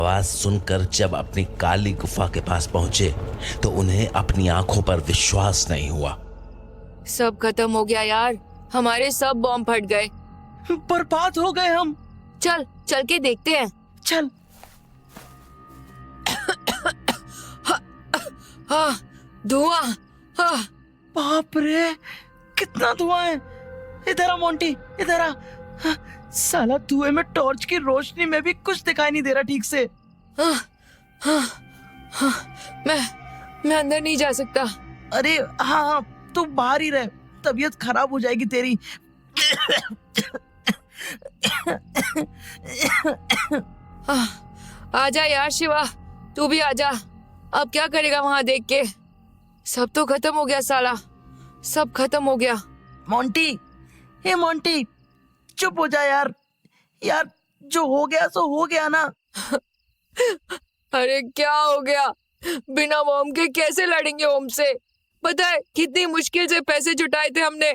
आवाज सुनकर जब अपनी काली गुफा के पास पहुंचे तो उन्हें अपनी आंखों पर विश्वास नहीं हुआ। सब खत्म हो गया यार, हमारे सब बॉम्ब फट गए। बर्बाद हो गए हम। चल चल के देखते हैं। चल। हाँ, धुआं। हाँ, बाप रे, कितना धुआं है। इधर आ मोंटी, इधर आ। हाँ, साला धुएं में टॉर्च की रोशनी में भी कुछ दिखाई नहीं दे रहा ठीक से। हाँ, हाँ, हाँ, मैं अंदर नहीं जा सकता। अरे हाँ हाँ, तू बाहर ही रह, तबीयत खराब हो जाएगी तेरी। आजा यार शिवा, तू भी आजा। अब क्या करेगा वहां देख के? सब तो खत्म हो गया साला, सब खत्म हो गया। मोंटी, हे मोंटी, चुप हो जा यार। यार जो हो गया सो हो गया ना। अरे क्या हो गया? बिना बॉम्ब के कैसे लड़ेंगे ओम से? पता है कितनी मुश्किल से पैसे जुटाए थे हमने।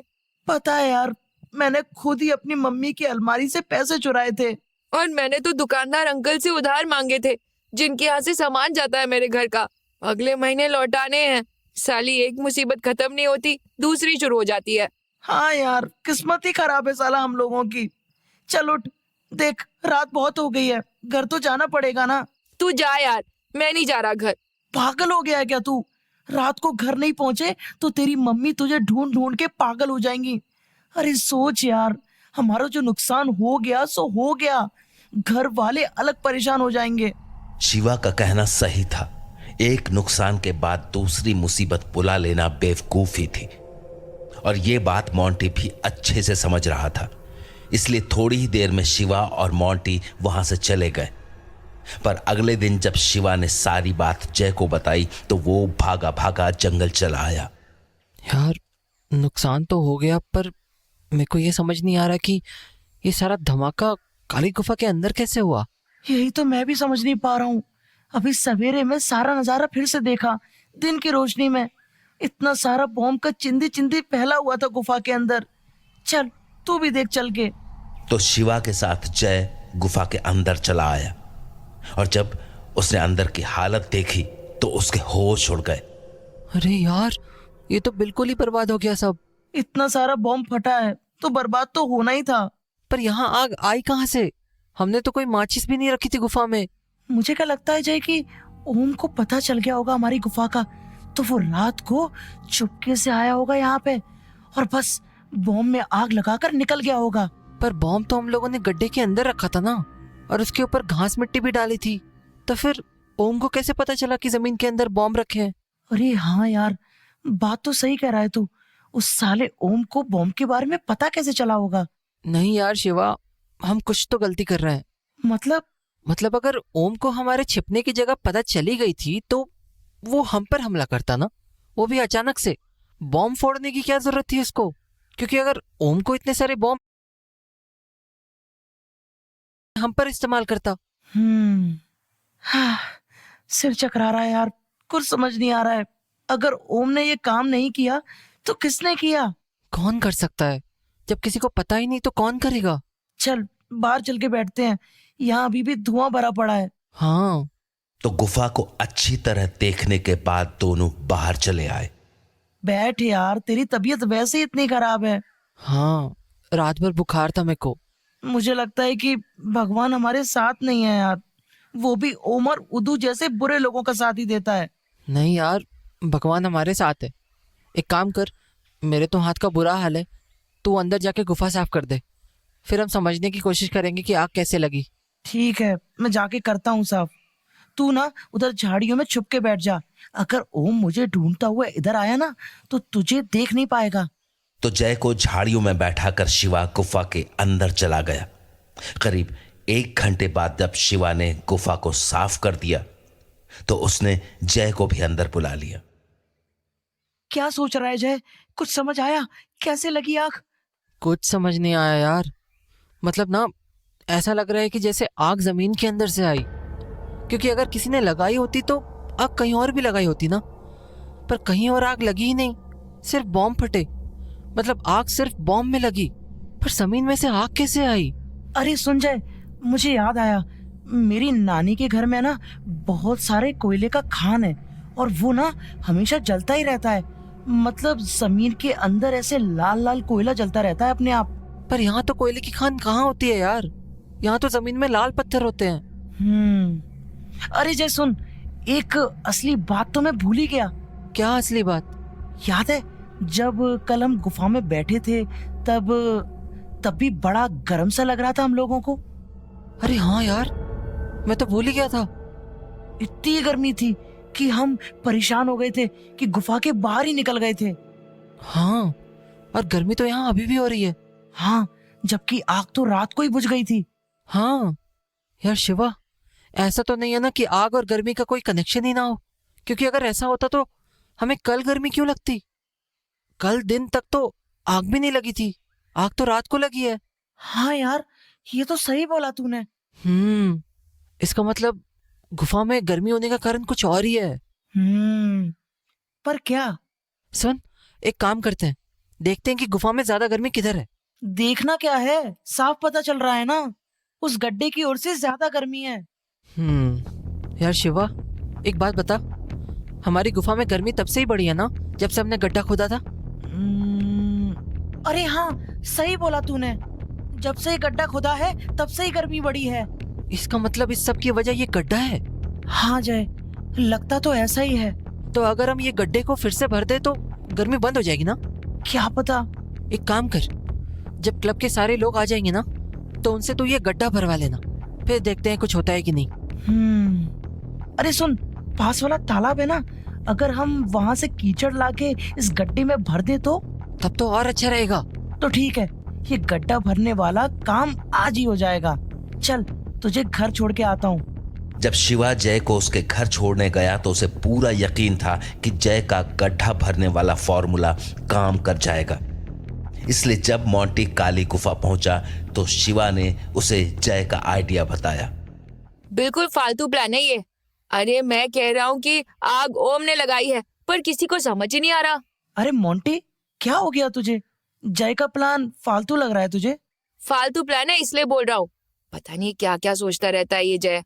पता है यार, मैंने खुद ही अपनी मम्मी की अलमारी से पैसे चुराए थे। और मैंने तो दुकानदार अंकल से उधार मांगे थे, जिनके यहाँ से सामान जाता है मेरे घर का। अगले महीने लौटाने हैं। साली एक मुसीबत खत्म नहीं होती, दूसरी शुरू हो जाती है। हाँ यार, किस्मत ही खराब है साला हम लोगों की। चल उठ, देख रात बहुत हो गई है, घर तो जाना पड़ेगा ना। तू जा यार, मैं नहीं जा रहा घर। पागल हो गया है क्या तू? रात को घर नहीं पहुंचे तो तेरी मम्मी तुझे ढूंढ ढूंढ के पागल हो जाएंगी। अरे सोच यार, हमारा जो नुकसान हो गया सो हो गया, घर वाले अलग परेशान हो जाएंगे। शिवा का कहना सही था। एक नुकसान के बाद दूसरी मुसीबत बुला लेना बेवकूफी थी, और ये बात मोंटी भी अच्छे से समझ रहा था। इसलिए थोड़ी ही देर में शिवा और मोंटी वहां से चले गए। पर अगले दिन जब शिवा ने सारी बात जय को बताई तो वो भागा भागा जंगल चला आया। यार नुकसान तो हो गया, पर मेरे को ये समझ नहीं आ रहा कि ये सारा धमाका काली गुफा के अंदर कैसे हुआ। यही तो मैं भी समझ नहीं पा रहा हूँ। अभी सवेरे में सारा नजारा फिर से देखा, दिन की रोशनी में इतना सारा बॉम्ब का चिंदी चिंदी फैला हुआ था गुफा के अंदर। चल तू भी देख चल के। तो शिवा के साथ जय गुफा के अंदर चला आया, और जब उसने अंदर की हालत देखी तो उसके होश उड़ गए। अरे यार, ये तो बिल्कुल ही बर्बाद हो गया सब। इतना सारा बॉम्ब फटा है तो बर्बाद तो होना ही था। पर यहाँ आग आई कहाँ से? हमने तो कोई माचिस भी नहीं रखी थी गुफा में। मुझे क्या लगता है जय कि ओम को पता चल गया होगा हमारी गुफा का, तो वो रात को चुपके से आया होगा यहाँ पे और बस बॉम्ब में आग लगाकर निकल गया होगा। पर बॉम्ब तो हम लोगों ने गड्ढे के अंदर रखा था ना, और उसके ऊपर घास मिट्टी भी डाली थी। तो फिर ओम को कैसे पता चला कि जमीन के अंदर बॉम्ब रखे हैं? अरे हाँ यार, बात तो सही कह रहा है तू। उस साले ओम को बॉम्ब के बारे में पता कैसे चला होगा? नहीं यार शिवा, हम कुछ तो गलती कर रहे हैं। मतलब अगर ओम को हमारे छिपने की जगह पता चली गई थी तो वो हम पर हमला करता ना, वो भी अचानक से। बॉम्ब फोड़ने की क्या जरूरत थी उसको? क्योंकि अगर ओम को इतने सारे बॉम्ब हम पर इस्तेमाल करता। हाँ, सिर चकरा रहा है यार, कुछ समझ नहीं आ रहा है। अगर ओम ने ये काम नहीं किया तो किसने किया? कौन कर सकता है? जब किसी को पता ही नहीं तो कौन करेगा? चल बाहर चल के बैठते हैं, यहाँ अभी भी धुआं भरा पड़ा है। हाँ। तो गुफा को अच्छी तरह देखने के बाद दोनों बाहर चले आए। बैठ यार, तेरी तबीयत वैसे ही इतनी खराब है। हाँ, रात भर बुखार था मेरे को। मुझे लगता है कि भगवान हमारे साथ नहीं है यार, वो भी ओम और उदू जैसे बुरे लोगों का साथ ही देता है। नहीं यार, भगवान हमारे साथ है। एक काम कर, मेरे तो हाथ का बुरा हाल है, तू अंदर जाके गुफा साफ कर दे, फिर हम समझने की कोशिश करेंगे कि आग कैसे लगी। ठीक है, मैं जाके करता हूँ साफ। तू ना उधर झाड़ियों में छुप के बैठ जा। अगर ओम मुझे ढूंढता हुआ इधर आया ना तो तुझे देख नहीं पाएगा। तो जय को झाड़ियों में बैठाकर शिवा गुफा के अंदर चला गया। करीब 1 घंटे बाद जब शिवा ने गुफा को साफ कर दिया तो उसने जय को भी अंदर बुला लिया। क्या सोच रहा है जय? कुछ समझ आया? कैसे लगी आग? कुछ समझ नहीं आया यार। मतलब ना, ऐसा लग रहा है कि जैसे आग जमीन के अंदर से आई, क्योंकि अगर किसी ने लगाई होती तो आग कहीं और भी लगाई होती ना, पर कहीं और आग लगी ही नहीं, सिर्फ बॉम्ब फटे। मतलब आग सिर्फ बॉम्ब में लगी, पर जमीन में से आग कैसे आई? अरे सुन जय, मुझे याद आया, मेरी नानी के घर में ना बहुत सारे कोयले का खान है और वो ना हमेशा जलता ही रहता है। मतलब जमीन के अंदर ऐसे लाल लाल कोयला जलता रहता है अपने आप। पर यहाँ तो कोयले की खान कहाँ होती है यार, यहाँ तो जमीन में लाल पत्थर होते हैं। अरे जय सुन, एक असली बात तो मैं भूल ही गया। क्या असली बात? याद है जब कल हम गुफा में बैठे थे तब भी बड़ा गर्म सा लग रहा था हम लोगों को। अरे हाँ यार, मैं तो भूल ही गया था। इतनी गर्मी थी कि हम परेशान हो गए थे कि गुफा के बाहर ही निकल गए थे। हाँ, और गर्मी तो यहाँ अभी भी हो रही है। हाँ, जबकि आग तो रात को ही बुझ गई थी। हाँ यार शिवा, ऐसा तो नहीं है ना कि आग और गर्मी का कोई कनेक्शन ही ना हो? क्योंकि अगर ऐसा होता तो हमें कल गर्मी क्यों लगती? कल दिन तक तो आग भी नहीं लगी थी, आग तो रात को लगी है। हाँ यार, ये तो सही बोला तूने। इसका मतलब गुफा में गर्मी होने का कारण कुछ और ही है। पर क्या? सुन, एक काम करते हैं, देखते हैं कि गुफा में ज्यादा गर्मी किधर है। देखना क्या है, साफ पता चल रहा है ना, उस गड्ढे की ओर से ज्यादा गर्मी है। यार शिवा, एक बात बता, हमारी गुफा में गर्मी तब से ही बढ़ी है ना जब से हमने गड्ढा खोदा था? अरे हाँ, सही बोला तूने, जब से ये गड्ढा खुदा है तब से ही गर्मी बढ़ी है। इसका मतलब इस सब की वजह ये गड्ढा है? हाँ जय, लगता तो ऐसा ही है। तो अगर हम ये गड्ढे को फिर से भर दे तो गर्मी बंद हो जाएगी ना? क्या पता। एक काम कर, जब क्लब के सारे लोग आ जाएंगे ना तो उनसे तू ये गड्ढा भरवा लेना, फिर देखते हैं कुछ होता है कि नहीं। अरे सुन, पास वाला तालाब है ना, अगर हम वहाँ से कीचड़ लाके इस गड्ढे में भर दे तो? तब तो और अच्छा रहेगा। तो ठीक है, ये गड्ढा भरने वाला काम आज ही हो जाएगा। चल, तुझे घर छोड़ के आता हूँ। जब शिवा जय को उसके घर छोड़ने गया तो उसे पूरा यकीन था कि जय का गड्ढा भरने वाला फॉर्मूला काम कर जाएगा। इसलिए जब मोंटी काली गुफा पहुंचा तो शिवा ने उसे जय का आइडिया बताया। बिल्कुल फालतू प्लान है ये। अरे मैं कह रहा हूँ कि आग ओम ने लगाई है, पर किसी को समझ ही नहीं आ रहा। अरे मोंटी, क्या हो गया तुझे? जय का प्लान फालतू लग रहा है तुझे? फालतू प्लान है इसलिए बोल रहा हूँ। पता नहीं क्या क्या सोचता रहता है ये जय।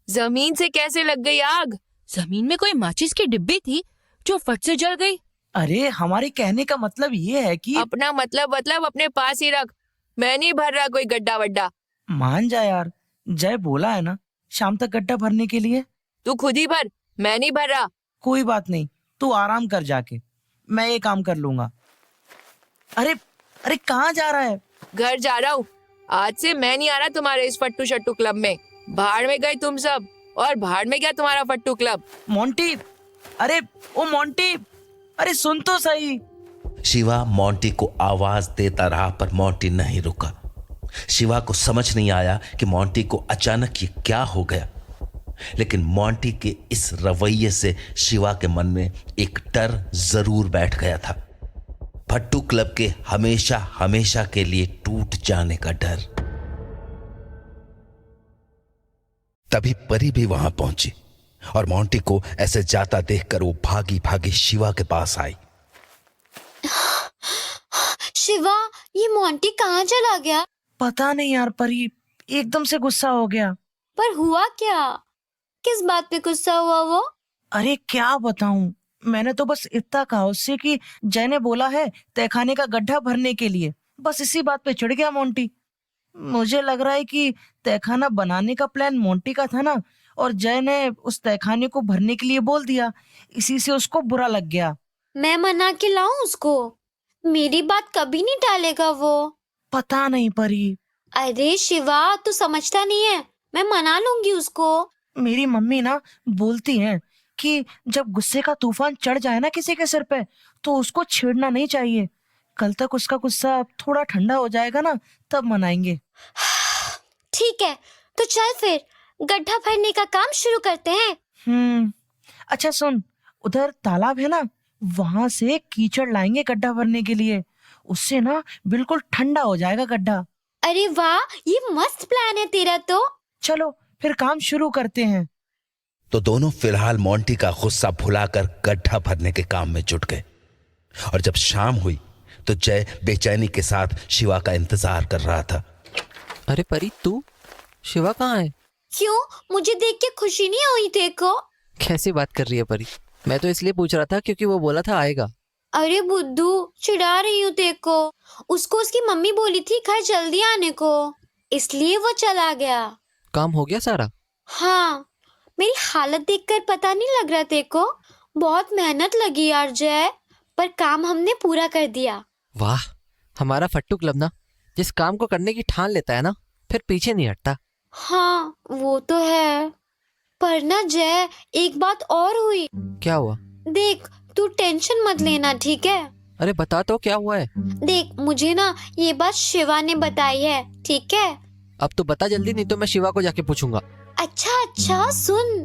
जमीन से कैसे लग गई आग? जमीन में कोई माचिस की डिब्बी थी जो फट से जल गई। अरे हमारे कहने का मतलब ये है कि अपना मतलब अपने पास ही रख। मैं नहीं भर रहा कोई गड्ढा वड्ढा। मान जा यार, जय बोला है ना शाम तक गड्ढा भरने के लिए। तू खुद ही भर, मैं नहीं भर रहा। कोई बात नहीं, तू आराम कर जाके, मैं ये काम कर लूंगा। अरे अरे कहाँ जा रहा है? घर जा रहा हूँ। आज से मैं नहीं आ रहा तुम्हारे इस फट्टू शट्टू क्लब में। भाड़ में गए तुम सब, और भाड़ में क्या तुम्हारा फट्टू क्लब। मोंटी, अरे ओ मोंटी, अरे सुन तो सही। शिवा मोंटी को आवाज देता रहा पर मोंटी नहीं रुका। शिवा को समझ नहीं आया कि मोंटी को अचानक ये क्या हो गया, लेकिन मोंटी के इस रवैये से शिवा के मन में एक डर जरूर बैठ गया था। फट्टू क्लब के हमेशा हमेशा के लिए टूट जाने का डर। तभी परी भी वहां पहुंची और मोंटी को ऐसे जाता देखकर वो भागी भागी शिवा के पास आई। शिवा, ये मोंटी कहाँ चला गया? पता नहीं यार परी, एकदम से गुस्सा हो गया। पर हुआ क्या? किस बात पे गुस्सा हुआ वो? अरे क्या बताऊं, मैंने तो बस इतना कहा उससे कि जय ने बोला है तहखाने का गड्ढा भरने के लिए। बस इसी बात पे चिढ़ गया मोंटी। मुझे लग रहा है कि तहखाना बनाने का प्लान मोंटी का था ना, और जय ने उस तहखाने को भरने के लिए बोल दिया, इसी से उसको बुरा लग गया। मैं मना के लाऊं उसको? मेरी बात कभी नहीं टालेगा वो। पता नहीं परी। अरे शिवा, तू समझता नहीं है, मैं मना लूंगी उसको। मेरी मम्मी ना बोलती हैं कि जब गुस्से का तूफान चढ़ जाए ना किसी के सिर पे तो उसको छेड़ना नहीं चाहिए। कल तक उसका गुस्सा थोड़ा ठंडा हो जाएगा ना, तब मनाएंगे। ठीक है, तो चल फिर गड्ढा भरने का काम शुरू करते हैं। अच्छा सुन, उधर तालाब है ना, वहां से कीचड़ लाएंगे गड्ढा भरने के लिए। उससे ना बिल्कुल ठंडा हो जाएगा गड्ढा। अरे वाह, ये मस्त प्लान है तेरा तो। चलो फिर काम शुरू करते हैं। तो दोनों फिलहाल मोंटी का गुस्सा भुलाकर गड्ढा भरने के काम में जुट गए। और जब शाम हुई तो जय बेचैनी के साथ शिवा का इंतजार कर रहा था। अरे परी, तू? शिवा कहाँ है? क्यों? मुझे देख के खुशी नहीं हुई देखो? कैसी बात कर रही है परी? मैं तो इसलिए पूछ रहा था क्योंकि वो बोला था आएगा। अरे बुद्धू, चिढ़ा रही हूँ देखो। उसको उसकी मम्मी बोली थी घर जल्दी आने को, इसलिए वो चला गया। काम हो गया सारा? हाँ, मेरी हालत देखकर पता नहीं लग रहा देखो। बहुत मेहनत लगी यार जय, पर काम हमने पूरा कर दिया। वाह, हमारा फट्टू क्लब ना जिस काम को करने की ठान लेता है ना, फिर पीछे नहीं हटता। हाँ वो तो है, पर ना जय एक बात और हुई। क्या हुआ? देख, तू टेंशन मत लेना, ठीक है? अरे बता तो, क्या हुआ है? देख, मुझे ना ये बात शिवा ने बताई है, ठीक है? अब तो बता जल्दी, नहीं तो मैं शिवा को जाके पूछूंगा। अच्छा सुन,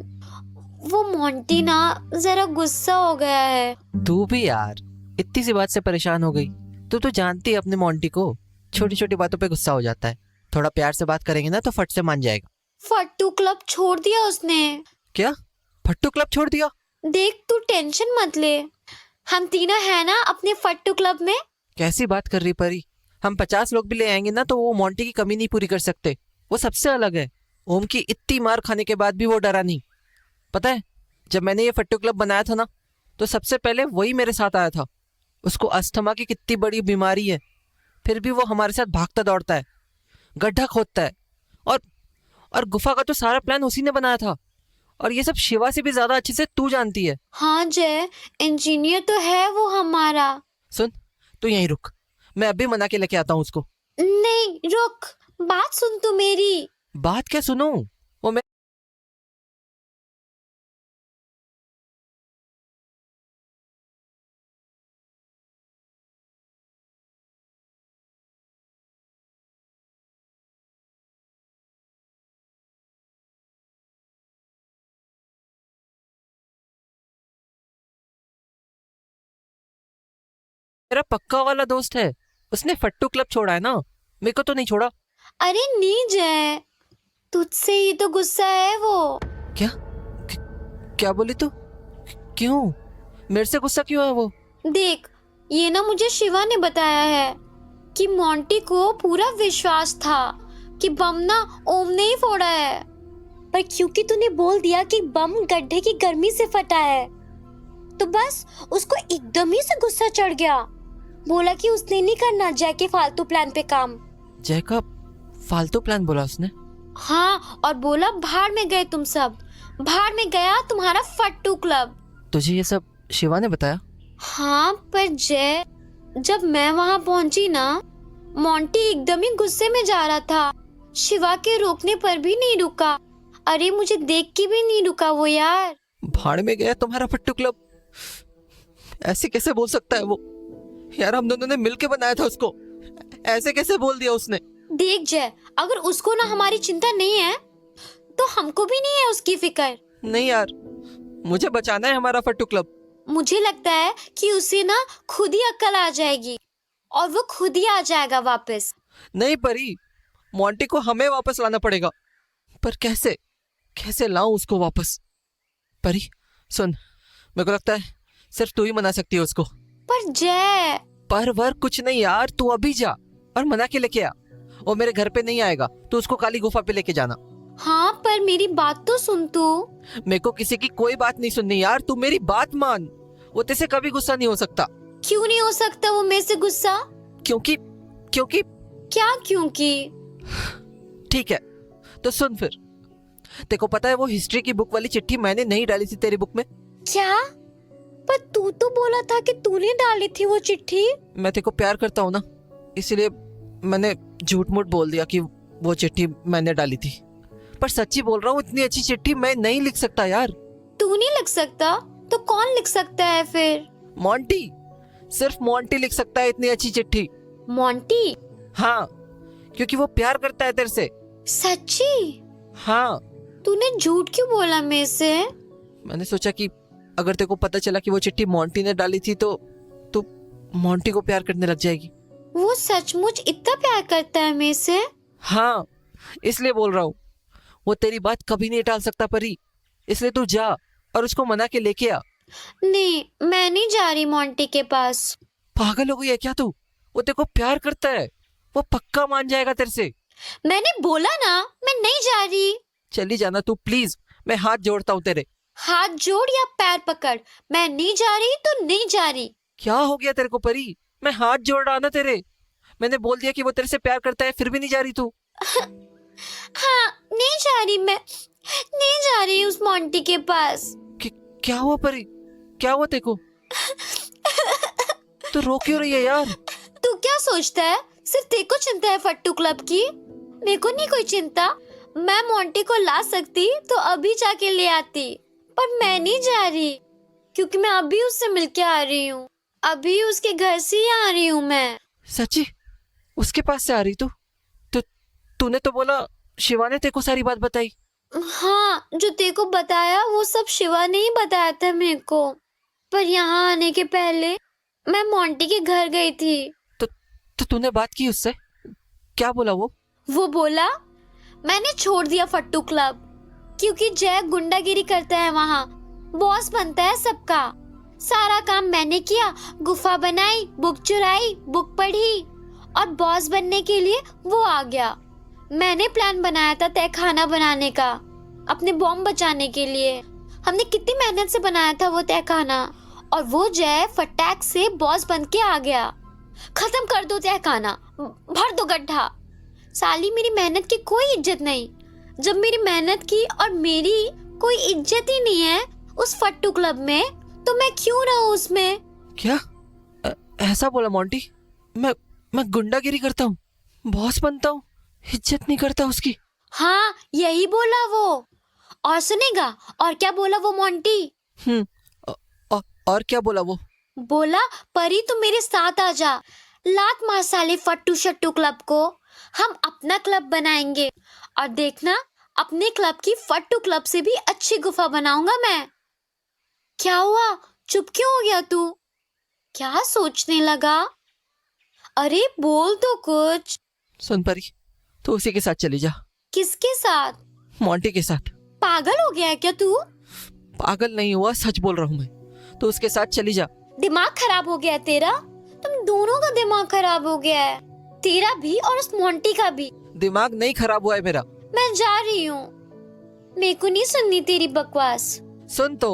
वो मोंटी ना जरा गुस्सा हो गया है। तू भी यार इतनी सी बात से परेशान हो गई। तू तो जानती है अपने मोंटी को, छोटी छोटी बातों पे गुस्सा हो जाता है। थोड़ा प्यार से बात करेंगे ना तो फट से मान जाएगा। फट्टू क्लब छोड़ दिया उसने। क्या? फट्टू क्लब छोड़ दिया? देख, तू टेंशन मत ले, हम तीनों है ना अपने फट्टू क्लब में। कैसी बात कर रही परी? हम 50 लोग भी ले आएंगे ना तो वो मोंटी की कमी नहीं पूरी कर सकते। वो सबसे अलग है। ओम की इतनी मार खाने के बाद भी वो डरा नहीं। पता है, जब मैंने ये फट्टू क्लब बनाया था ना, तो सबसे पहले वही मेरे साथ आया था। उसको अस्थमा की कितनी बड़ी बीमारी है, फिर भी वो हमारे साथ भागता दौड़ता है, गड्ढा खोदता है, और गुफा का तो सारा प्लान उसी ने बनाया था। और ये सब शिवा से भी ज्यादा अच्छे से तू जानती है। हाँ जय, इंजीनियर तो है वो हमारा। सुन, तू यहीं रुक, मैं अभी मना के लेके आता हूँ उसको। नहीं रुक, बात सुन तू मेरी। बात क्या सुनूं? वो मैं मेरा पक्का वाला दोस्त है। उसने फट्टू क्लब छोड़ा है ना, मेरे को तो नहीं छोड़ा। अरे नहीं जय, तुझसे ही तो गुस्सा है वो। क्या? क्या बोली तू? क्यों? मेरे से गुस्सा क्यों है वो? देख, ये ना मुझे शिवा ने बताया है कि मोंटी को पूरा विश्वास था कि बम ना ओम ने ही फोड़ा है, पर क्योंकि तूने बोल दिया कि बम गड्ढे की गर्मी से फटा है, तो बस उसको एकदम ही से गुस्सा चढ़ गया। बोला कि उसने नहीं करना जय के फालतू प्लान पे काम। जय का फालतू प्लान बोला उसने? हाँ, और बोला भाड़ में गए तुम सब, भाड़ में गया तुम्हारा फट्टू क्लब। तुझे ये सब शिवा ने बताया? हाँ, पर जय, जब मैं वहाँ पहुंची ना, मोंटी एकदम ही गुस्से में जा रहा था। शिवा के रोकने पर भी नहीं रुका। अरे मुझे देख के भी नहीं रुका वो यार। भाड़ में गया तुम्हारा फट्टू क्लब? ऐसे कैसे बोल सकता है वो? यार हम दोनों ने मिलके बनाया था उसको, ऐसे कैसे बोल दिया उसने? देख जय, अगर उसको ना हमारी चिंता नहीं है तो हमको भी नहीं है उसकी फिक्र। नहीं यार, मुझे बचाना है हमारा फट्टू क्लब। मुझे लगता है कि उसे ना खुद ही अक्ल आ जाएगी और वो खुद ही आ जाएगा वापस। नहीं परी, मोंटी को हमें वापस लाना पड़ेगा। पर कैसे? कैसे लाऊं उसको वापस? परी सुन, मेरे को लगता है सिर्फ तू ही मना सकती है उसको। पर जय, पर वर कुछ नहीं यार, तू अभी जा और मना के लेके आ। वो मेरे घर पे नहीं आएगा, तो उसको काली गुफा पे लेके जाना। हाँ, पर मेरी बात तो सुन तू। मेरे को किसी की कोई बात नहीं सुननी यार, तू मेरी बात मान। वो तेरे से कभी गुस्सा नहीं हो सकता। क्यों नहीं हो सकता वो मेरे से गुस्सा? क्योंकि क्या क्योंकि? ठीक है, तो सुन फिर। तेरे को पता है वो हिस्ट्री की बुक वाली चिट्ठी मैंने नहीं डाली थी तेरी बुक में? क्या? पर तू तो बोला था कि तूने डाली थी वो चिट्ठी। मैं तेरे को प्यार करता हूँ ना, इसलिए मैंने झूठ मूठ बोल दिया कि वो चिट्ठी मैंने डाली थी। पर सच्ची बोल रहा हूँ, इतनी अच्छी चिट्ठी मैं नहीं लिख सकता यार। तू नहीं लिख सकता तो कौन लिख सकता है फिर? मोंटी, सिर्फ मोंटी लिख सकता है इतनी अच्छी चिट्ठी। मोंटी? हाँ, क्योंकि वो प्यार करता है तेरे से। सच्ची? हाँ। तूने झूठ क्यों बोला मेरे से? मैंने सोचा कि अगर तेरे को पता चला कि वो चिट्ठी मोंटी ने डाली थी तो तू मोंटी को प्यार करने लग जाएगी। वो सचमुच इतना प्यार करता है मेरे से? हाँ, इसलिए बोल रहा हूँ। वो तेरी बात कभी नहीं टाल सकता परी, इसलिए तू जा और उसको मना के लेके आ। नहीं, मैं नहीं जा रही मोंटी के पास। पागल हो गई है क्या तू? वो तेरे को प्यार करता है, वो पक्का मान जाएगा तेरे से। मैंने बोला ना, मैं नहीं जा रही। चली जाना तू प्लीज, मैं हाथ जोड़ता हूँ तेरे। हाथ जोड़ या पैर पकड़, मैं नहीं जा रही तो नहीं जा रही। क्या हो गया तेरे को परी? मैं हाथ जोड़ रहा ना तेरे। मैंने बोल दिया कि वो तेरे से प्यार करता है, फिर भी नहीं जा रही तू। हाँ, नहीं जा रही, मैं नहीं जा रही उस मोंटी के पास। क्या हुआ परी? क्या हुआ तेको? तू रो क्यों रही है यार? तू क्या सोचता है सिर्फ तेरे को चिंता है फट्टू क्लब की? मेरे को नहीं कोई चिंता। मैं मोंटी को ला सकती तो अभी जाके ले आती, पर मैं नहीं जा रही क्योंकि मैं अभी उससे मिलके आ रही हूँ। अभी उसके घर से ही आ रही हूँ मैं। सच्ची? उसके पास से आ रही तू? तूने तो बोला शिवा ने तेको सारी बात बताई। हाँ, जो तेरे को बताया वो सब शिवा ने ही बताया था मेरे को। पर यहाँ आने के पहले मैं मोंटी के घर गई थी। तो तूने बात की उससे? क्या बोला वो? वो बोला मैंने छोड़ दिया फट्टू क्लब क्योंकि जय गुंडागिरी करता है, वहाँ बॉस बनता है सबका। सारा काम मैंने किया, गुफा बनाई, बुक चुराई, बुक पढ़ी और बॉस बनने के लिए वो आ गया। मैंने प्लान बनाया था तहखाना बनाने का, अपने बॉम्ब बचाने के लिए। हमने कितनी मेहनत से बनाया था वो तहखाना, और वो जय फटाक से बॉस बन के आ गया। खत्म कर दो तहखाना, भर दो गड्ढा। साली मेरी मेहनत की कोई इज्जत नहीं। जब मेरी मेहनत की और मेरी कोई इज्जत ही नहीं है उस फट्टू क्लब में, तो मैं क्यों रहूं उसमें? क्या ऐसा बोला मोंटी? मैं गुंडागिरी करता हूँ, बॉस बनता हूँ, इज्जत नहीं करता उसकी। हाँ, यही बोला वो। और सुनेगा और क्या बोला वो मोंटी? और क्या बोला वो? बोला परी तू मेरे साथ आ जा, लात मार साले फट्टू शट्टू क्लब को। हम अपना क्लब बनाएंगे और देखना अपने क्लब की फट्टू क्लब से भी अच्छी गुफा बनाऊंगा मैं। क्या हुआ, चुप क्यों हो गया तू? क्या सोचने लगा? अरे बोल तो कुछ। सुन परी, तू उसी के साथ चली जा। किसके साथ? मोंटी के साथ। पागल हो गया है क्या तू? पागल नहीं हुआ, सच बोल रहा हूँ मैं। तो उसके साथ चली जा। दिमाग खराब हो गया है तेरा? तुम दोनों का दिमाग खराब हो गया है, तेरा भी और उस मोंटी का भी। दिमाग नहीं खराब हुआ है मेरा। मैं जा रही हूँ, मेरे को नहीं सुननी तेरी बकवास। सुन तो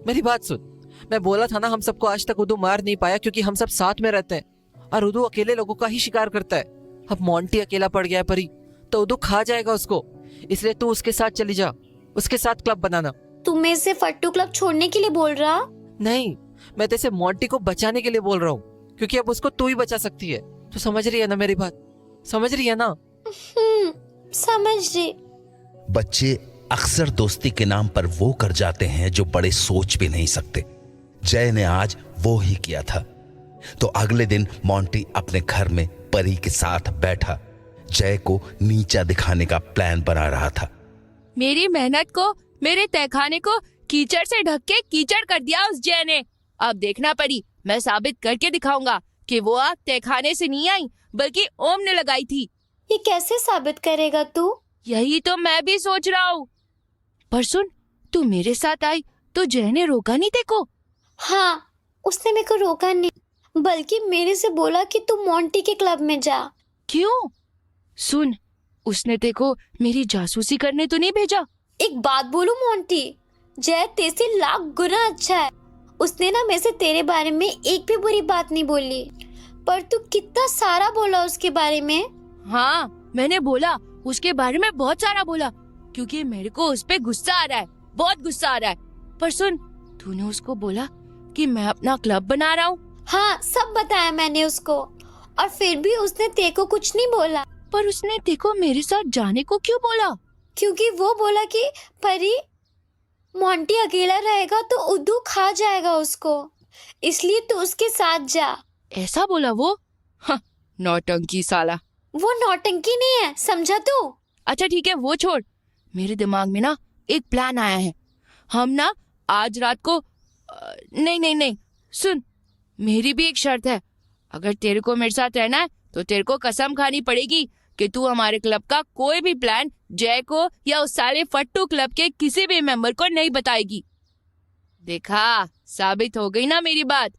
मेरी बात सुन। मैं बोला था ना, हम सबको आज तक उदू मार नहीं पाया क्योंकि हम सब साथ में रहते हैं और उदू अकेले लोगों का ही शिकार करता है। अब मोंटी अकेला पड़ गया है परी, तो उदू खा जाएगा उसको। इसलिए तू उसके साथ चली जा, उसके साथ क्लब बनाना। तू मेरे से फट्टू क्लब छोड़ने के लिए बोल रहा? नहीं, मैं तेरे से मोंटी को बचाने के लिए बोल रहा हूँ, क्योंकि अब उसको तू ही बचा सकती है। तू समझ रही है ना मेरी बात? समझ रही है ना? समझ रही। बच्चे अक्सर दोस्ती के नाम पर वो कर जाते हैं जो बड़े सोच भी नहीं सकते। जय ने आज वो ही किया था। तो अगले दिन मोंटी अपने घर में परी के साथ बैठा जय को नीचा दिखाने का प्लान बना रहा था। मेरी मेहनत को, मेरे तहखाने को कीचड़ से ढक के कीचड़ कर दिया उस जय ने। अब देखना परी, मैं साबित करके दिखाऊंगा कि वो आग तहखाने से नहीं आई बल्कि ओम ने लगाई थी। ये कैसे साबित करेगा तू? यही तो मैं भी सोच रहा हूँ। पर सुन, तू मेरे साथ आई तो जय ने रोका नहीं तेको? हाँ, उसने मेरे को रोका नहीं, बल्कि मेरे से बोला कि तू मोंटी के क्लब में जा। क्यों? सुन, उसने तेको मेरी जासूसी करने तो नहीं भेजा? एक बात बोलूं मोंटी, जय तेरे से लाख गुना अच्छा है। उसने ना मेरे से तेरे बारे में एक भी बुरी बात नहीं बोली, पर तू कितना सारा बोला उसके बारे में। हाँ, मैंने बोला, उसके बारे में बहुत सारा बोला, क्योंकि मेरे को उस पे गुस्सा आ रहा है, बहुत गुस्सा आ रहा है। पर सुन, तूने उसको बोला कि मैं अपना क्लब बना रहा हूँ। हाँ, सब बताया मैंने उसको, और फिर भी उसने तेरे को कुछ नहीं बोला। पर उसने तेको मेरे साथ जाने को क्यों बोला? क्योंकि वो बोला कि परी, मोंटी अकेला रहेगा तो उद्दू खा जाएगा उसको, इसलिए तू उसके साथ जा। ऐसा बोला वो? हाँ, नौटंकी साला। वो नौटंकी नहीं है, समझा तू? अच्छा ठीक है, वो छोड़। मेरे दिमाग में ना एक प्लान आया है। हम ना आज रात को नहीं, सुन, मेरी भी एक शर्त है। अगर तेरे को मेरे साथ रहना है तो तेरे को कसम खानी पड़ेगी कि तू हमारे क्लब का कोई भी प्लान जय को या उस सारे फट्टू क्लब के किसी भी मेंबर को नहीं बताएगी। देखा, साबित हो गई ना मेरी बात।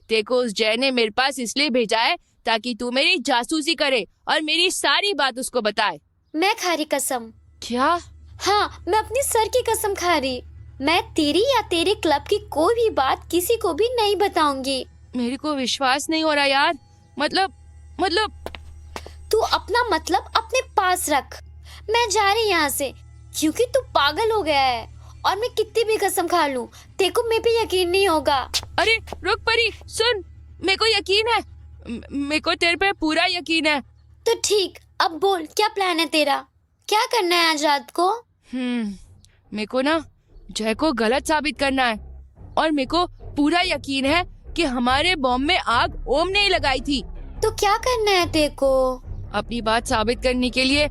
तेरे को उस जय ने मेरे पास इसलिए भेजा है ताकि तू मेरी जासूसी करे और मेरी सारी बात उसको बताए। मैं खा रही कसम। क्या? हाँ, मैं अपनी सर की कसम खा रही, मैं तेरी या तेरे क्लब की कोई भी बात किसी को भी नहीं बताऊंगी। मेरे को विश्वास नहीं हो रहा यार। मतलब तू अपना मतलब अपने पास रख। मैं जा रही यहाँ से क्योंकि तू पागल हो गया है और मैं कितनी भी कसम खा लूं तेरे को मेरे पे यकीन नहीं होगा। अरे रुक परी, सुन, मेरे को यकीन है, मेरे को तेरे पे पूरा यकीन है। तो ठीक, अब बोल क्या प्लान है तेरा, क्या करना है आज रात को? मेरे को ना जय को गलत साबित करना है और मेरे को पूरा यकीन है कि हमारे बॉम्ब में आग ओम ने ही लगाई थी। तो क्या करना है तेरे को? अपनी बात साबित करने के लिए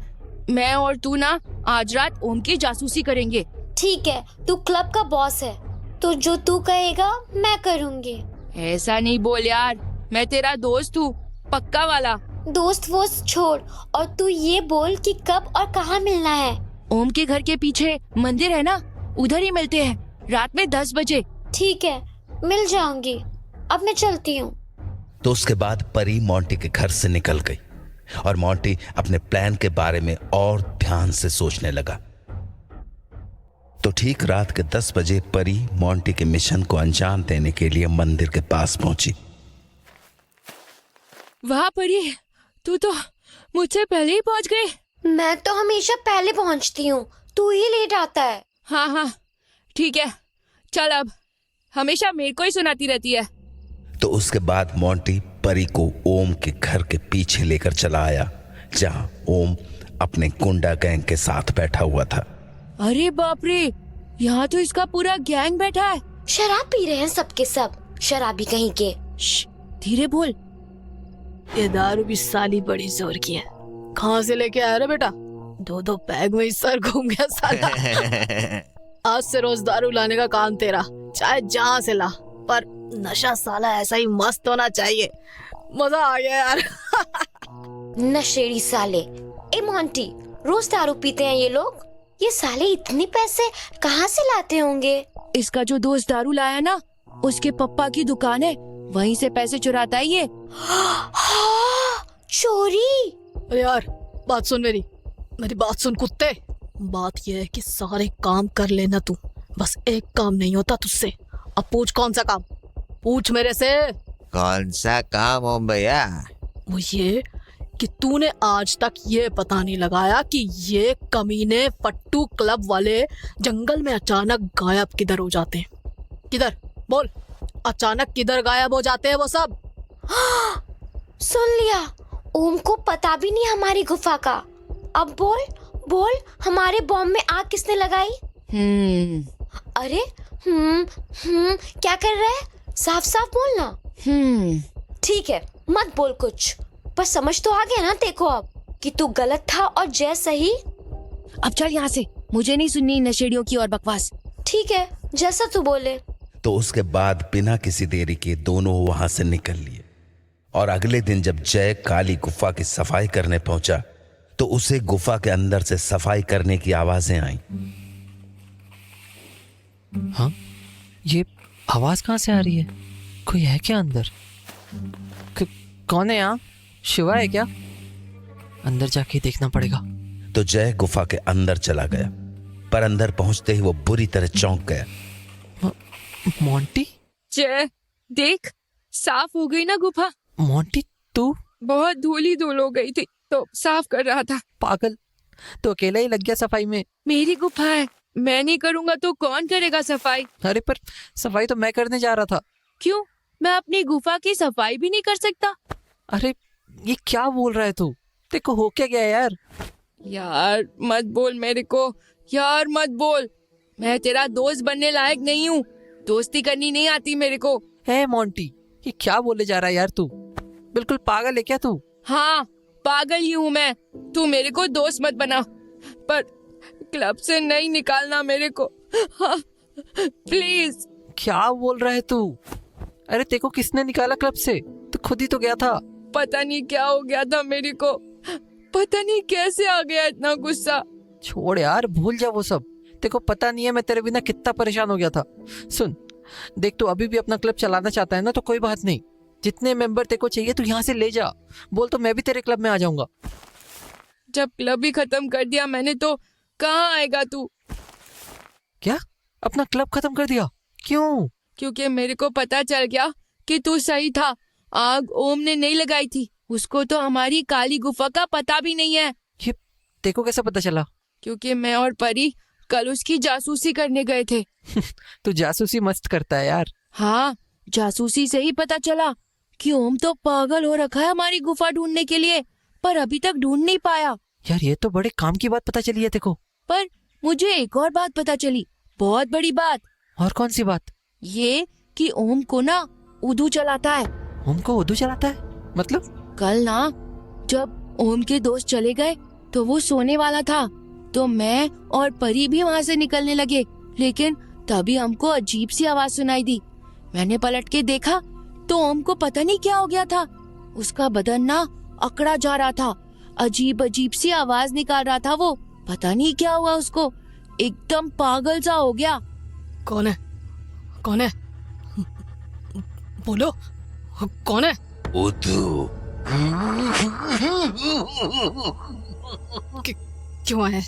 मैं और तू ना आज रात ओम की जासूसी करेंगे। ठीक है, तू क्लब का बॉस है तो जो तू कहेगा मैं करूँगी। ऐसा नहीं बोल यार, मैं तेरा दोस्त हूँ, पक्का वाला। दोस्त वोस्त छोड़ और तू ये बोल कि कब और कहाँ मिलना है। ओम के घर के पीछे मंदिर है ना, उधर ही मिलते हैं रात में 10 बजे। ठीक है, मिल जाऊंगी। अब मैं चलती हूँ। तो उसके बाद परी मोंटी के घर से निकल गई और मोंटी अपने प्लान के बारे में और ध्यान से सोचने लगा। तो ठीक रात के 10 बजे परी मोंटी के मिशन को अंजाम देने के लिए मंदिर के पास पहुंची। वाह परी, तू तो मुझसे पहले ही पहुंच गई। मैं तो हमेशा पहले पहुँचती हूँ, तू ही लेट आता है। हाँ ठीक है, चल अब हमेशा मेरे को ही सुनाती रहती है। तो उसके बाद मोंटी परी को ओम के घर के पीछे लेकर चला आया जहां ओम अपने गुंडा गैंग के साथ बैठा हुआ था। अरे बाप रे, यहाँ तो इसका पूरा गैंग बैठा है। शराब पी रहे हैं सबके सब, शराबी कहीं के। श्श, धीरे बोल। ये दारू भी साली बड़ी जोर की है। कहाँ से लेके आया रे बेटा? 2-2 बैग में ही सर घूम गया साला। आज से रोज दारू लाने का काम तेरा, चाहे जहाँ से ला, पर नशा साला ऐसा ही मस्त होना चाहिए। मजा आ गया यार। नशेड़ी साले। ए मोंटी, रोज दारू पीते हैं ये लोग? ये साले इतने पैसे कहाँ से लाते होंगे? इसका जो दोस्त दारू लाया ना, उसके पप्पा की दुकान है, वहीं से पैसे चुराता है ये। हाँ, चोरी। अरे यार बात सुन मेरी बात सुन कुत्ते। बात यह है कि सारे काम कर लेना तू, बस एक काम नहीं होता तुझसे। अब पूछ कौन सा काम, पूछ मेरे से। कौन सा काम हो भैया? वो ये कि तूने आज तक ये पता नहीं लगाया कि ये कमीने फट्टू क्लब वाले जंगल में अचानक गायब किधर हो जाते हैं। किधर बोल, अचानक किधर गायब हो जाते हैं वो सब? सुन लिया, ओम को पता भी नहीं हमारी गुफा का। अब बोल हमारे बॉम्ब में आग किसने लगाई? अरे क्या कर रहा है? साफ साफ बोलना। ठीक है, मत बोल कुछ, पर समझ तो आ गया ना तेको अब कि तू गलत था और जय सही। अब चल यहाँ से, मुझे नहीं सुननी नशेड़ियों की और बकवास। ठीक है, जैसा तू बोले। तो उसके बाद बिना किसी देरी के दोनों वहां से निकल लिए और अगले दिन जब जय काली गुफा की सफाई करने पहुंचा तो उसे गुफा के अंदर से सफाई करने की आवाजें आईं। हाँ, ये आवाज कहाँ से आ रही है? कोई है क्या अंदर? कौन है यहाँ? शिवा है क्या? अंदर जाके देखना पड़ेगा। तो जय गुफा के अंदर चला गया, पर अंदर पहुंचते ही वो बुरी तरह चौंक गया। मोंटी? जय देख, साफ हो गई ना गुफा। मोंटी तू? बहुत धूली धूल हो गई थी तो साफ कर रहा था। पागल, तो अकेला ही लग गया सफाई में? मेरी गुफा है, मैं नहीं करूँगा तो कौन करेगा सफाई? अरे पर सफाई तो मैं करने जा रहा था। क्यों, मैं अपनी गुफा की सफाई भी नहीं कर सकता? अरे ये क्या बोल रहा है तू? देखो हो क्या गया यार? यार मत बोल मेरे को, यार मत बोल, मैं तेरा दोस्त बनने लायक नहीं हूँ, दोस्ती करनी नहीं आती मेरे को। है मोंटी, ये क्या बोले जा रहा है यार तू? बिल्कुल पागल है क्या तू? हाँ पागल ही हूँ मैं, तू मेरे को दोस्त मत बना, पर क्लब से नहीं निकालना मेरे को, हाँ, प्लीज। क्या बोल रहा है तू? अरे तेको किसने निकाला क्लब से? तू खुद ही तो गया था। पता नहीं क्या हो गया था मेरे को, पता नहीं कैसे आ गया इतना गुस्सा। छोड़ यार, भूल जा वो सब। तेको पता नहीं है मैं तेरे बिना कितना परेशान हो गया था। सुन देख, तू अभी भी अपना क्लब चलाना चाहता है ना, तो कोई बात नहीं, जितने मेंबर तेको चाहिए तू यहाँ से ले जा, बोल तो मैं भी तेरे क्लब में आ जाऊंगा। जब क्लब ही खत्म कर दिया मैंने तो कहाँ आएगा तू? क्या? अपना क्लब खत्म कर दिया? क्यों? क्योंकि मेरे को पता चल गया कि तू सही था। आग ओम ने नहीं लगाई थी। उसको तो हमारी काली गुफा का पता भी नहीं है। ये देखो कैसे पता चला? क्योंकि मैं और परी कल उसकी जासूसी करने गए थे। तू जासूसी मस्त करता है यार। हाँ, जासूसी से ही पता चला कि ओम तो पागल हो रखा है हमारी गुफा ढूंढने के लिए, पर अभी तक ढूंढ नहीं पाया। यार ये तो बड़े काम की बात पता चली है देखो। पर मुझे एक और बात पता चली, बहुत बड़ी बात। और कौन सी बात? ये कि ओम को ना उर्दू चलाता है। ओम को उर्दू चलाता है? मतलब? कल ना जब ओम के दोस्त चले गए तो वो सोने वाला था, तो मैं और परी भी वहाँ से निकलने लगे, लेकिन तभी हमको अजीब सी आवाज सुनाई दी। मैंने पलट के देखा तो ओम को पता नहीं क्या हो गया था। उसका बदन ना अकड़ा जा रहा था, अजीब अजीब सी आवाज निकाल रहा था वो। पता नहीं क्या हुआ उसको, एकदम पागल सा हो गया। कौन है? कौन है? बोलो, कौन है? उदू। क्यों आए?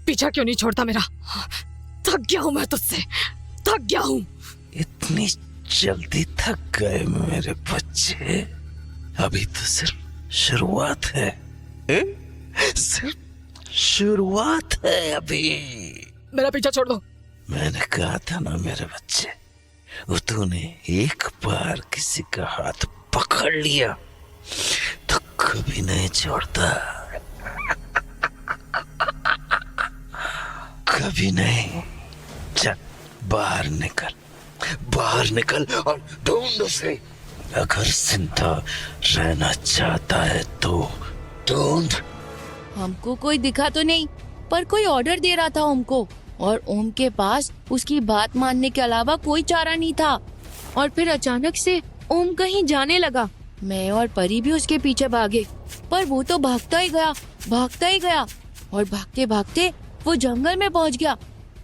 पीछा क्यों नहीं छोड़ता मेरा? थक गया हूँ मैं तुझसे, थक गया हूँ। इतनी जल्दी थक गए मेरे बच्चे? अभी तो सिर्फ शुरुआत है, सिर्फ शुरुआत है अभी। मेरा पीछा छोड़ दो। मैंने कहा था ना मेरे बच्चे, तूने एक बार किसी का हाथ पकड़ लिया तो कभी नहीं छोड़ता, कभी नहीं। चल बाहर निकल, बाहर निकल और ढूंढ उसे। अगर जिंदा रहना चाहता है तो ढूंढ। हमको कोई दिखा तो नहीं, पर कोई ऑर्डर दे रहा था ओम को, और ओम के पास उसकी बात मानने के अलावा कोई चारा नहीं था। और फिर अचानक से ओम कहीं जाने लगा। मैं और परी भी उसके पीछे भागे, पर वो तो भागता ही गया, भागता ही गया, और भागते भागते वो जंगल में पहुंच गया।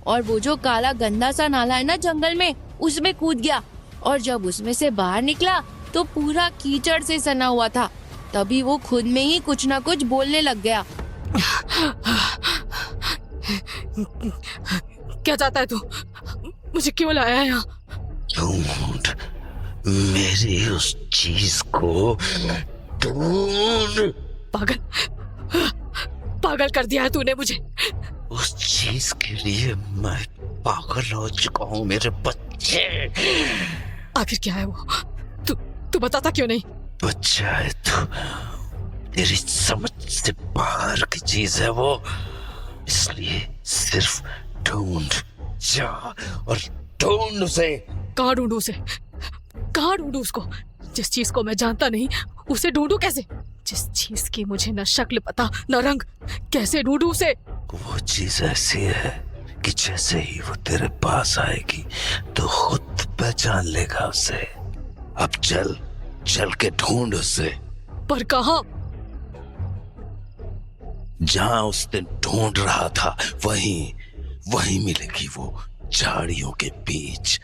और वो जो काला गंदा सा नाला है ना जंगल में, उसमें कूद गया। और जब उसमें से बाहर निकला तो पूरा कीचड़ से सना हुआ था। तभी वो खुद में ही कुछ ना कुछ बोलने लग गया। क्या चाहता है तू? मुझे क्यों लाया है यहाँ? ढूंढ मेरी उस चीज को, ढूंढ। पागल, पागल कर दिया है तूने मुझे। उस चीज के लिए मैं पागल हो चुका हूँ मेरे बच्चे। आखिर क्या है वो? तू बताता क्यों नहीं? बच्चा है तो तेरी समझ से बाहर की चीज है वो, इसलिए सिर्फ ढूंढ। जा और ढूंढ उसे। कहाँ ढूंढूं उसे? कहाँ ढूंढूं उसको? जिस चीज को मैं जानता नहीं उसे ढूंढूं कैसे? जिस चीज की मुझे न शक्ल पता न रंग, कैसे ढूंढूं उसे? वो चीज ऐसी है कि जैसे ही वो तेरे पास आएगी तो खुद पहचान लेगा उसे। अब चल, चल के ढूंढ उसे। पर कहाँ? जहां उस दिन ढूंढ रहा था वहीं वहीं मिलेगी वो, झाड़ियों के बीच।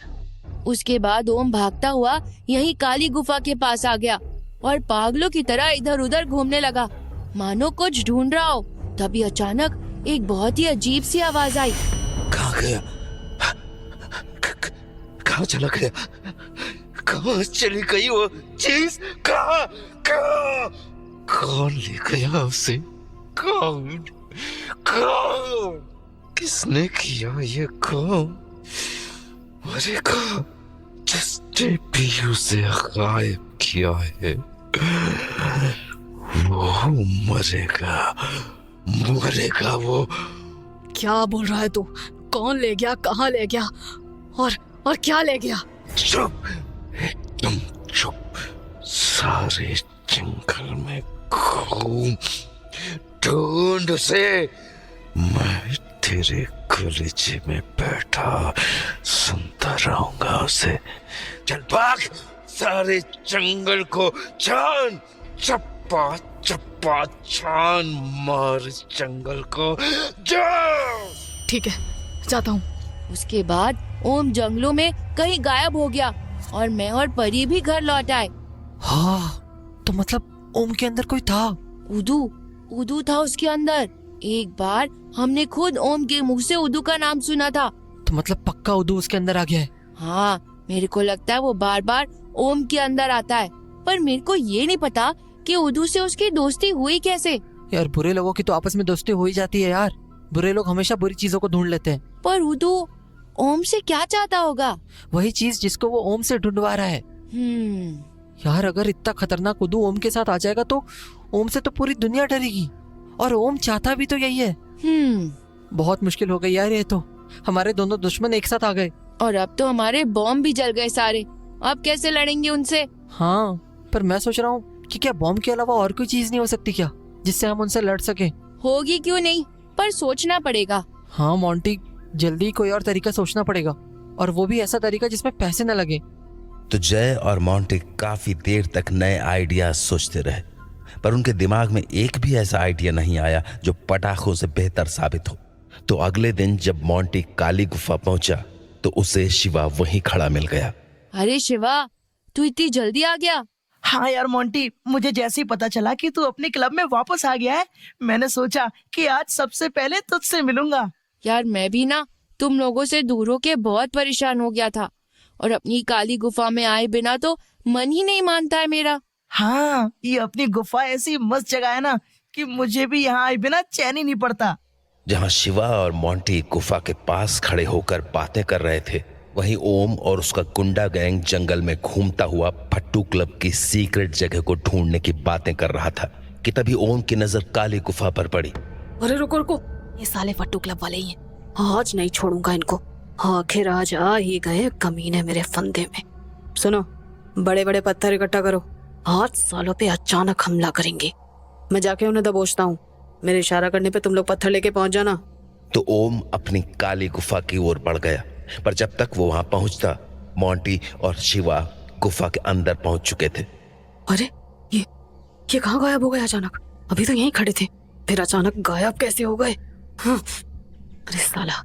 उसके बाद ओम भागता हुआ यही काली गुफा के पास आ गया और पागलों की तरह इधर उधर घूमने लगा, मानो कुछ ढूंढ रहा हो। तभी अचानक एक बहुत ही अजीब सी आवाज आई। कहाँ गया? कहाँ चला गया? कहाँ चली गई वो चीज? कहाँ कहाँ? कौन ले गया उसे? कौन? कौन? किसने किया ये काम? मरेगा, जिसने भी उसे गायब किया है वो मरेगा, मरेगा वो। क्या बोल रहा है तू? कौन ले गया? कहाँ ले गया? और क्या ले गया? चुप, एकदम चुप। सारे जंगल में घूम, ढूंढ उसे। मैं तेरे कलेजे में बैठा सुनता रहूंगा उसे। चल भाग, सारे जंगल को छान, चप्पा चप्पा छान मार इस जंगल को। जाओ। ठीक है, जाता हूँ। उसके बाद ओम जंगलों में कहीं गायब हो गया और मैं और परी भी घर लौट आए। हाँ, तो मतलब ओम के अंदर कोई था? उदू था उसके अंदर। एक बार हमने खुद ओम के मुंह से उदू का नाम सुना था। तो मतलब पक्का उदू उसके अंदर आ गया है। हाँ, मेरे को लगता है वो बार बार ओम के अंदर आता है, पर मेरे को ये नहीं पता कि उदू से उसकी दोस्ती हुई कैसे। यार बुरे लोगों की तो आपस में दोस्ती हो ही जाती है यार। बुरे लोग हमेशा बुरी चीजों को ढूंढ लेते हैं। पर उदू ओम से क्या चाहता होगा? वही चीज जिसको वो ओम से ढूंढवा रहा है। यार अगर इतना खतरनाक उदू ओम के साथ आ जाएगा तो ओम से तो पूरी दुनिया डरेगी, और ओम चाहता भी तो यही है। बहुत मुश्किल हो गई यार ये तो। हमारे दोनों दुश्मन एक साथ आ गए, और अब तो हमारे बॉम्ब भी जल गए सारे। अब कैसे लड़ेंगे उनसे? हाँ, पर मैं सोच रहा हूँ कि क्या बॉम्ब के अलावा और कोई चीज नहीं हो सकती क्या, जिससे हम उनसे लड़ सके? होगी क्यों नहीं, पर सोचना पड़ेगा। हाँ मोंटी, जल्दी कोई और तरीका सोचना पड़ेगा, और वो भी ऐसा तरीका जिसमें पैसे न लगे। तो जय और मोंटी काफी देर तक नए आइडिया सोचते रहे, पर उनके दिमाग में एक भी ऐसा आइडिया नहीं आया जो पटाखों से बेहतर साबित हो। तो अगले दिन जब मोंटी काली गुफा पहुंचा तो उसे शिवा वहीं खड़ा मिल गया। अरे शिवा, तू इतनी जल्दी आ गया? हाँ यार मोंटी, मुझे जैसे ही पता चला कि तू अपने क्लब में वापस आ गया है, मैंने सोचा कि आज सबसे पहले तुझसे मिलूंगा। यार मैं भी ना तुम लोगों से दूर होके बहुत परेशान हो गया था, और अपनी काली गुफा में आए बिना तो मन ही नहीं मानता है मेरा। हाँ, ये अपनी गुफा ऐसी मस्त जगह है ना कि मुझे भी यहाँ आए बिना चैन ही नहीं पड़ता। जहां शिवा और मोंटी गुफा के पास खड़े होकर बातें कर रहे थे, वहीं ओम और उसका गुंडा गैंग जंगल में घूमता हुआ फट्टू क्लब की सीक्रेट जगह को ढूंढने की बातें कर रहा था कि तभी ओम की नजर काली गुफा पर पड़ी। अरे रुको रुको, ये साले फट्टू क्लब वाले ही हैं। आज नहीं छोड़ूंगा इनको। आखिर आज आ ही गए कमीने मेरे फंदे में। सुनो, बड़े बड़े पत्थर इकट्ठा करो, आज सालों पे अचानक हमला करेंगे। मैं जाके उन्हें दबोचता हूँ, मेरे इशारा करने पे तुम लोग पत्थर लेके पहुंच जाना। तो ओम अपनी काली गुफा की ओर बढ़ गया, पर जब तक वो वहां पहुंचता, मोंटी और शिवा गुफा के अंदर पहुंच चुके थे। अरे ये कहाँ गायब हो गए अचानक? अभी तो यहीं खड़े थे, फिर अचानक गायब कैसे हो गए? अरे साला,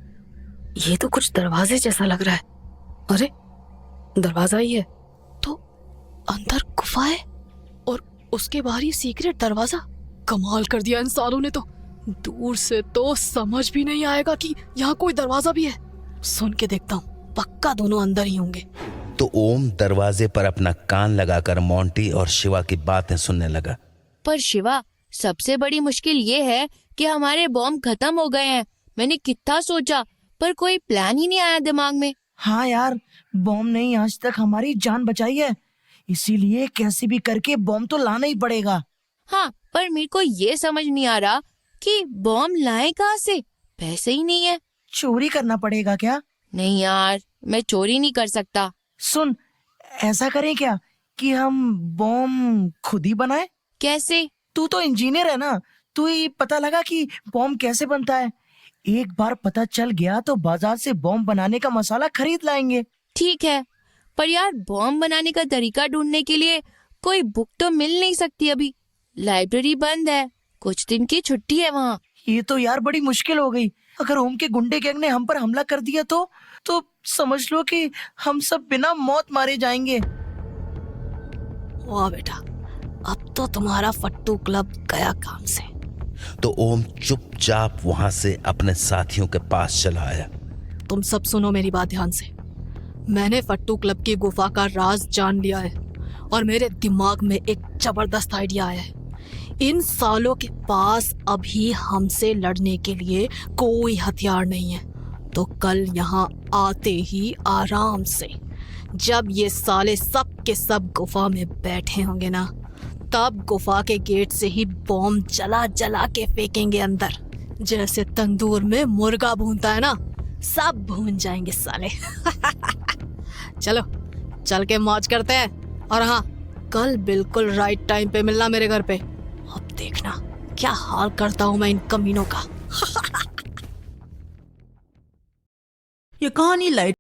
ये तो कुछ दरवाजे जैसा लग रहा है। अरे दरवाजा ही है तो अंदर गुफा है, और उसके बाहर ये सीक्रेट दरवाजा। कमाल कर दिया इन सालों ने तो। दूर से तो समझ भी नहीं आएगा कि यहाँ कोई दरवाजा भी है। सुन के देखता हूँ, पक्का दोनों अंदर ही होंगे। तो ओम दरवाजे पर अपना कान लगाकर मोंटी और शिवा की बातें सुनने लगा। पर शिवा, सबसे बड़ी मुश्किल ये है कि हमारे बॉम्ब खत्म हो गए हैं। मैंने कितना सोचा, पर कोई प्लान ही नहीं आया दिमाग में। हाँ यार, बॉम्ब ने ही आज तक हमारी जान बचाई है, इसीलिए कैसे भी करके बॉम्ब तो लाना ही पड़ेगा। हाँ, पर मेरे को ये समझ नहीं आ रहा कि बॉम्ब लाए कहाँ से? पैसे ही नहीं है। चोरी करना पड़ेगा क्या? नहीं यार, मैं चोरी नहीं कर सकता। सुन, ऐसा करें क्या कि हम बॉम्ब खुद ही बनाए? कैसे? तू तो इंजीनियर है ना, तू ही पता लगा कि बॉम्ब कैसे बनता है। एक बार पता चल गया तो बाजार से बॉम्ब बनाने का मसाला खरीद लाएंगे। ठीक है, पर यार बॉम्ब बनाने का तरीका ढूंढने के लिए कोई बुक तो मिल नहीं सकती अभी। लाइब्रेरी बंद है, कुछ दिन की छुट्टी है वहाँ। ये तो यार बड़ी मुश्किल हो गई। अगर ओम के गुंडे गैंग ने हम पर हमला कर दिया तो समझ लो कि हम सब बिना मौत मारे जाएंगे। वाह बेटा, अब तो तुम्हारा फट्टू क्लब गया काम से। तो ओम चुपचाप वहां से अपने साथियों के पास चला आया। तुम सब सुनो मेरी बात ध्यान से। मैंने फट्टू क्लब की गुफा का राज जान लिया है, और मेरे दिमाग में एक जबरदस्त आइडिया आया है। इन सालों के पास अभी हमसे लड़ने के लिए कोई हथियार नहीं है, तो कल यहाँ आते ही आराम से, जब ये साले सब के सब गुफा में बैठे होंगे ना, तब गुफा के गेट से ही बॉम्ब जला जला के फेंकेंगे अंदर। जैसे तंदूर में मुर्गा भूनता है ना, सब भून जाएंगे साले। चलो चल के मौज करते हैं। और हाँ, कल बिल्कुल राइट टाइम पे मिलना मेरे घर पे। अब देखना क्या हाल करता हूँ मैं इन कमीनों का। ये कहानी लाइट